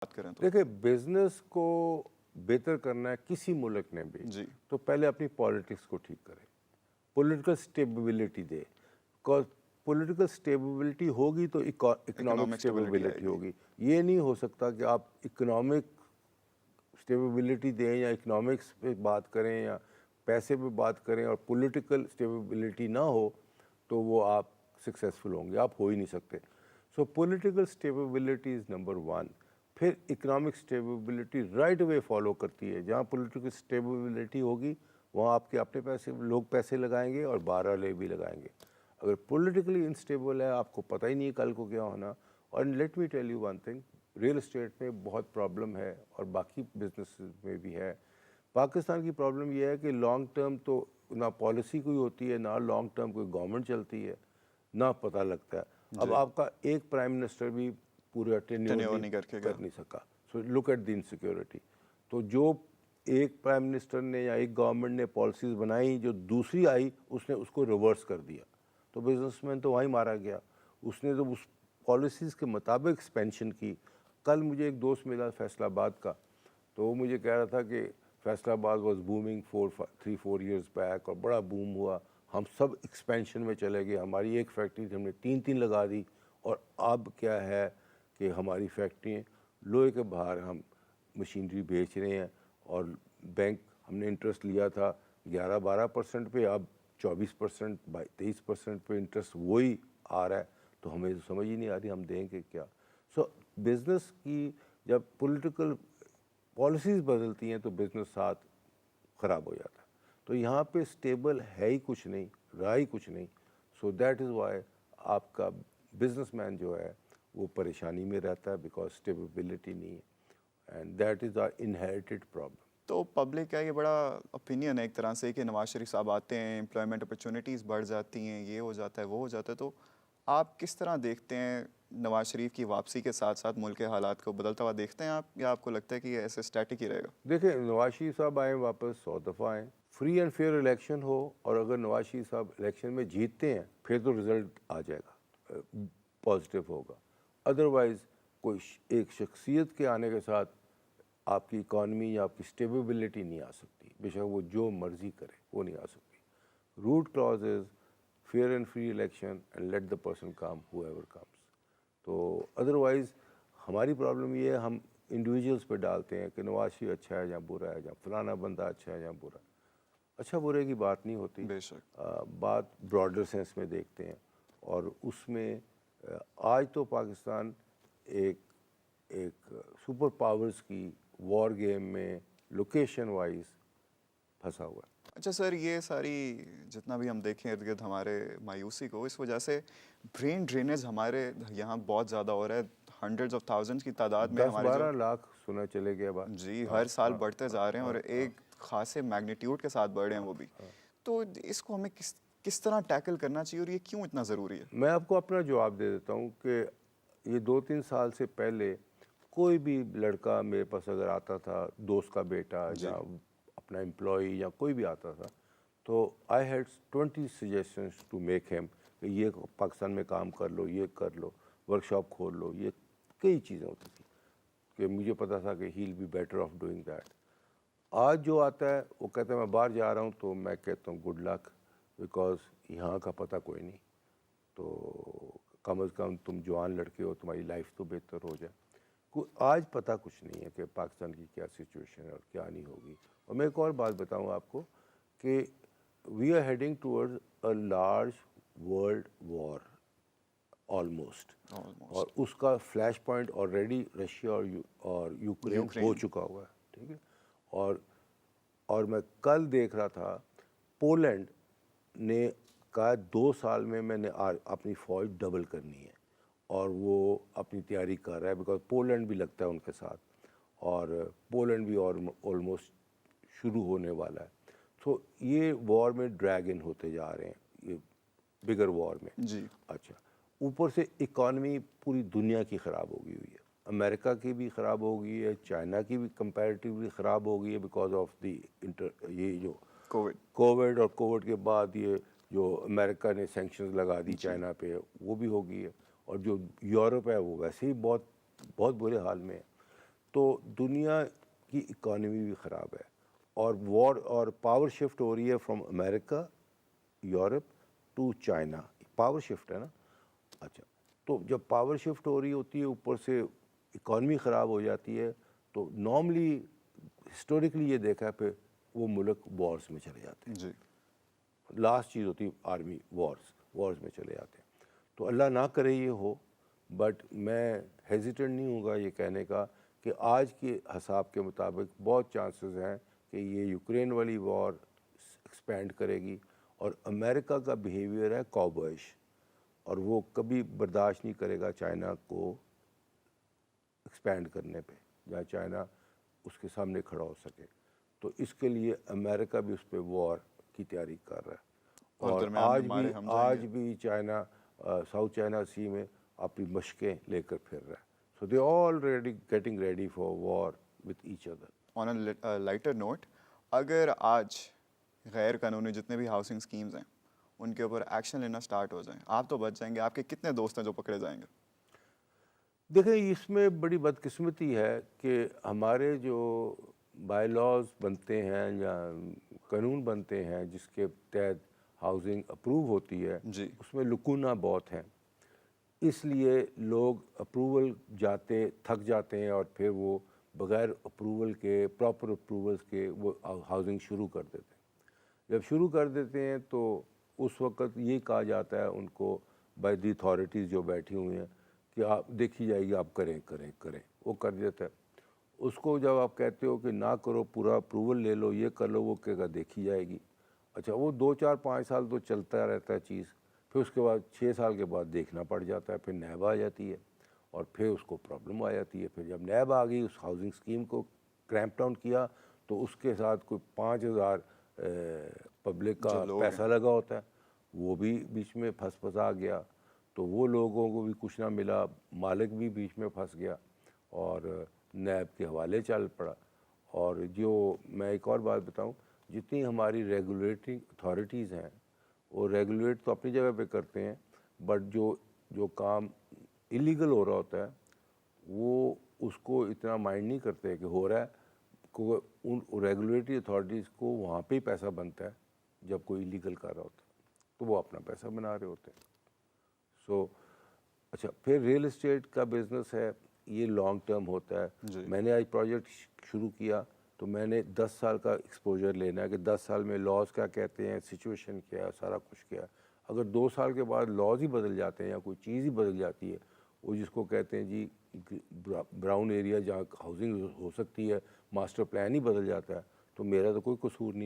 بات کریں تو دیکھیں بزنس کو بہتر کرنا ہے کسی ملک نے بھی جی تو پہلے اپنی پالیٹکس کو ٹھیک کرے, political stability they. Because political stability ہوگی تو اکنامک سٹیبلٹی ہوگی. یہ نہیں ہو سکتا کہ آپ اکنامک سٹیبلٹی دیں یا اکنامکس پہ بات کریں یا پیسے پہ بات کریں اور پولیٹیکل سٹیبلٹی نہ ہو تو وہ آپ سکسیزفل ہوں گے, آپ ہو ہی نہیں سکتے. So political stability is number one. پھر economic stability right way follow کرتی ہے. جہاں پولیٹیکل سٹیبلٹی ہوگی وہاں آپ کے اپنے پیسے لوگ پیسے لگائیں گے اور باہر والے بھی لگائیں گے. اگر پولیٹیکلی انسٹیبل ہے آپ کو پتہ ہی نہیں ہے کل کو کیا ہونا. اور let me tell you one thing, real estate میں بہت پرابلم ہے اور باقی بزنس میں بھی ہے. پاکستان کی پرابلم یہ ہے کہ لانگ ٹرم تو نہ پالیسی کوئی ہوتی ہے, نہ لانگ ٹرم کوئی گورنمنٹ چلتی ہے, نہ پتہ لگتا ہے. اب آپ کا ایک پرائم منسٹر بھی پورا ٹینیور نہیں کر نہیں سکا. سو لک ایٹ دی انسیکیورٹی. تو جو ایک پرائم منسٹر نے یا ایک گورنمنٹ نے پالیسیز بنائی, جو دوسری آئی اس نے اس کو ریورس کر دیا, تو بزنس مین تو وہیں مارا گیا. اس نے تو اس پالیسیز کے مطابق ایکسپینشن کی. کل مجھے ایک دوست ملا فیصل آباد کا, تو وہ مجھے کہہ رہا تھا کہ فیصل آباد واز بومنگ 3-4 ایئرز بیک اور بڑا بوم ہوا, ہم سب ایکسپینشن میں چلے گئے, ہماری ایک فیکٹری تھی ہم نے 3 لگا دی, اور اب کیا ہے کہ ہماری فیکٹرییں لوہے کے باہر ہم مشینری بیچ رہے ہیں, اور بینک ہم نے انٹرسٹ لیا تھا 11-12% پہ, اب 24% 23% پہ انٹرسٹ وہی آ رہا ہے. تو ہمیں تو سمجھ ہی نہیں آ رہی ہم دیں گے کیا. سو بزنس کی جب پولیٹیکل پالیسیز بدلتی ہیں تو بزنس ساتھ خراب ہو جاتا ہے. تو یہاں پہ اسٹیبل ہے ہی کچھ نہیں, رہا ہی کچھ نہیں. سو دیٹ از وائی آپ کا بزنس مین جو ہے وہ پریشانی میں رہتا ہے, بیکاز اسٹیبلٹی نہیں ہے, and that is our inherited problem. تو پبلک کا یہ بڑا اوپینین ہے ایک طرح سے کہ نواز شریف صاحب آتے ہیں, امپلائمنٹ اپرچونیٹیز بڑھ جاتی ہیں, یہ ہو جاتا ہے وہ ہو جاتا ہے. تو آپ کس طرح دیکھتے ہیں نواز شریف کی واپسی کے ساتھ ساتھ ملک کے حالات کو بدلتا ہوا دیکھتے ہیں آپ, یا آپ کو لگتا ہے کہ یہ ایسے اسٹیٹک ہی رہے گا؟ دیکھیں نواز شریف صاحب آئیں واپس 100 دفعہ آئیں, فری اینڈ فیئر الیکشن ہو, اور اگر نواز شریف صاحب الیکشن میں جیتتے ہیں پھر تو رزلٹ آ جائے گا, پازیٹیو ہوگا. ادروائز کوئی ایک شخصیت کے آنے کے ساتھ آپ کی اکانومی یا آپ کی اسٹیبلٹی نہیں آ سکتی, بے شک وہ جو مرضی کرے وہ نہیں آ سکتی. Root clause is fair and free election and let the person come whoever comes. تو ادروائز ہماری پرابلم یہ ہے, ہم انڈیویجولس پہ ڈالتے ہیں کہ نواز شریف اچھا ہے یا برا ہے, یا فلانا بندہ اچھا ہے یا برا. اچھا برے کی بات نہیں ہوتی, بے شک بات براڈر سینس میں دیکھتے ہیں. اور اس میں آج تو پاکستان ایک سپر پاورز کی وار گیم میں لوکیشن وائز پھنسا ہوا ہے. اچھا سر, یہ ساری جتنا بھی ہم دیکھیں ارد گرد ہمارے مایوسی کو, اس وجہ سے برین ڈرینیج ہمارے یہاں بہت زیادہ ہو رہا ہے. ہنڈریڈز آف تھاؤزنڈس کی تعداد میں ہمارے 10-12 لاکھ سنا چلے گیا بات. جی ہر سال بڑھتے جا رہے ہیں, اور ایک خاصے میگنیٹیوڈ کے ساتھ بڑھ رہے ہیں وہ بھی. تو اس کو ہمیں کس طرح ٹیکل کرنا چاہیے, اور یہ کیوں اتنا ضروری ہے؟ میں آپ کو اپنا جواب دے دیتا ہوں کہ یہ 2-3 سال سے پہلے کوئی بھی لڑکا میرے پاس اگر آتا تھا, دوست کا بیٹا یا اپنا امپلائی یا کوئی بھی آتا تھا, تو I had 20 suggestions to make him کہ یہ پاکستان میں کام کر لو, یہ کر لو, ورک شاپ کھول لو, یہ کئی چیزیں ہوتی تھیں کہ مجھے پتا تھا کہ he will be better off doing that. آج جو آتا ہے وہ کہتا ہے میں باہر جا رہا ہوں, تو میں کہتا ہوں گڈ لک, بیکاز یہاں کا پتہ کوئی نہیں. تو کم از کم تم جوان لڑکے ہو, تمہاری لائف تو بہتر ہو جائے. آج پتہ کچھ نہیں ہے کہ پاکستان کی کیا سچویشن ہے اور کیا نہیں ہوگی. اور میں ایک اور بات بتاؤں آپ کو کہ we are heading toward a large world war almost, اور اس کا فلیش پوائنٹ آلریڈی رشیا اور یوکرین ہو چکا ہوا ہے. ٹھیک ہے, اور میں کل دیکھ رہا تھا پولینڈ نے کہا 2 سال میں نے اپنی فوج ڈبل کرنی ہے, اور وہ اپنی تیاری کر رہا ہے, بیکاز پولینڈ بھی لگتا ہے ان کے ساتھ, اور پولینڈ بھی آلموسٹ شروع ہونے والا ہے. تو یہ وار میں ڈریگن ہوتے جا رہے ہیں, یہ بگر وار میں. جی اچھا, اوپر سے اکانومی پوری دنیا کی خراب ہو گئی ہوئی ہے, امریکہ کی بھی خراب ہو گئی ہے, چائنا کی بھی کمپیریٹیولی خراب ہو گئی ہے بیکاز آف دی یہ جو کووڈ, اور کووڈ کے بعد یہ جو امریکہ نے سینکشنز لگا دی چائنا پہ, وہ بھی ہو گئی ہے. اور جو یورپ ہے وہ ویسے ہی بہت برے حال میں ہے. تو دنیا کی اکانومی بھی خراب ہے، اور وار اور پاور شفٹ ہو رہی ہے from America, Europe to China. Power shift ہے نا. اچھا، تو جب پاور شفٹ ہو رہی ہوتی ہے، اوپر سے اکانومی خراب ہو جاتی ہے، تو نارملی ہسٹوریکلی یہ دیکھا ہے پھر وہ ملک وارز میں چلے جاتے ہیں. جی لاسٹ چیز ہوتی ہے آرمی، وارز میں چلے جاتے ہیں. تو اللہ نہ کرے یہ ہو، بٹ میں ہیزیٹنٹ نہیں ہوں گا یہ کہنے کا کہ آج کے حساب کے مطابق بہت چانسز ہیں کہ یہ یوکرین والی وار ایکسپینڈ کرے گی، اور امریکہ کا بیہیویئر ہے کاؤبوئش، اور وہ کبھی برداشت نہیں کرے گا چائنا کو ایکسپینڈ کرنے پہ، جہاں چائنا اس کے سامنے کھڑا ہو سکے. تو اس کے لیے امریکہ بھی اس پہ وار کی تیاری کر رہا ہے، اور درمیان میں مارے ہم جائیں آج گے. بھی چائنا ساؤتھ چائنا سی میں اپنی مشقیں لے کر پھر رہا ہے. So they already getting ready for war with each other. On a lighter note, اگر آج غیر قانونی جتنے بھی ہاؤسنگ اسکیمز ہیں ان کے اوپر ایکشن لینا سٹارٹ ہو جائیں، آپ تو بچ جائیں گے، آپ کے کتنے دوست ہیں جو پکڑے جائیں گے؟ دیکھیں، اس میں بڑی بدقسمتی ہے کہ ہمارے جو بائی لاز بنتے ہیں یا قانون بنتے ہیں جس کے تحت ہاؤسنگ اپروو ہوتی ہے، جی اس میں لکونہ بہت ہیں. اس لیے لوگ اپروول جاتے تھک جاتے ہیں، اور پھر وہ بغیر اپروول کے، پراپر اپروولس کے وہ ہاؤسنگ شروع کر دیتے ہیں. جب شروع کر دیتے ہیں تو اس وقت یہ کہا جاتا ہے ان کو بائی دی اتھارٹیز جو بیٹھی ہوئی ہیں کہ آپ دیکھی جائے گی، آپ کریں کریں کریں. وہ کر دیتا ہے. اس کو جب آپ کہتے ہو کہ نہ کرو، پورا اپروول لے لو، یہ کر لو، وہ کہے گا دیکھی جائے گی. اچھا، وہ 2 4 5 سال تو چلتا رہتا ہے چیز، پھر اس کے بعد 6 سال کے بعد دیکھنا پڑ جاتا ہے، پھر نیب آ جاتی ہے، اور پھر اس کو پرابلم آ جاتی ہے. پھر جب نیب آ گئی، اس ہاؤسنگ اسکیم کو کریمپ ڈاؤن کیا، تو اس کے ساتھ کوئی 5,000 پبلک جو کا لوگ پیسہ ہیں. لگا ہوتا ہے، وہ بھی بیچ میں پھنسا گیا. تو وہ لوگوں کو بھی کچھ نہ ملا، مالک بھی بیچ میں پھنس گیا، اور نیب کے حوالے چل پڑا. اور جو میں ایک اور بات بتاؤں، جتنی ہماری ریگولیٹنگ اتھارٹیز ہیں، وہ ریگولیٹ تو اپنی جگہ پہ کرتے ہیں، بٹ جو کام ایلیگل ہو رہا ہوتا ہے وہ اس کو اتنا مائنڈ نہیں کرتے کہ ہو رہا ہے. ان ریگولیٹری اتھارٹیز کو وہاں پہ ہی پیسہ بنتا ہے جب کوئی ایلیگل کر رہا ہوتا ہے، تو وہ اپنا پیسہ بنا رہے ہوتے ہیں. سو اچھا، پھر ریئل اسٹیٹ کا بزنس ہے، یہ لانگ ٹرم ہوتا ہے. جی میں نے آج پروجیکٹ شروع کیا تو میں نے 10 سال کا ایکسپوجر لینا ہے کہ 10 سال میں لاز کیا کہتے ہیں، سچویشن کیا ہے، سارا کچھ کیا ہے. اگر 2 سال کے بعد لاز ہی بدل جاتے ہیں یا کوئی چیز ہی بدل جاتی ہے، وہ جس کو کہتے ہیں جی براؤن ایریا جہاں ہاؤسنگ ہو سکتی ہے، ماسٹر پلان ہی بدل جاتا ہے، تو میرا تو کوئی قصور نہیں.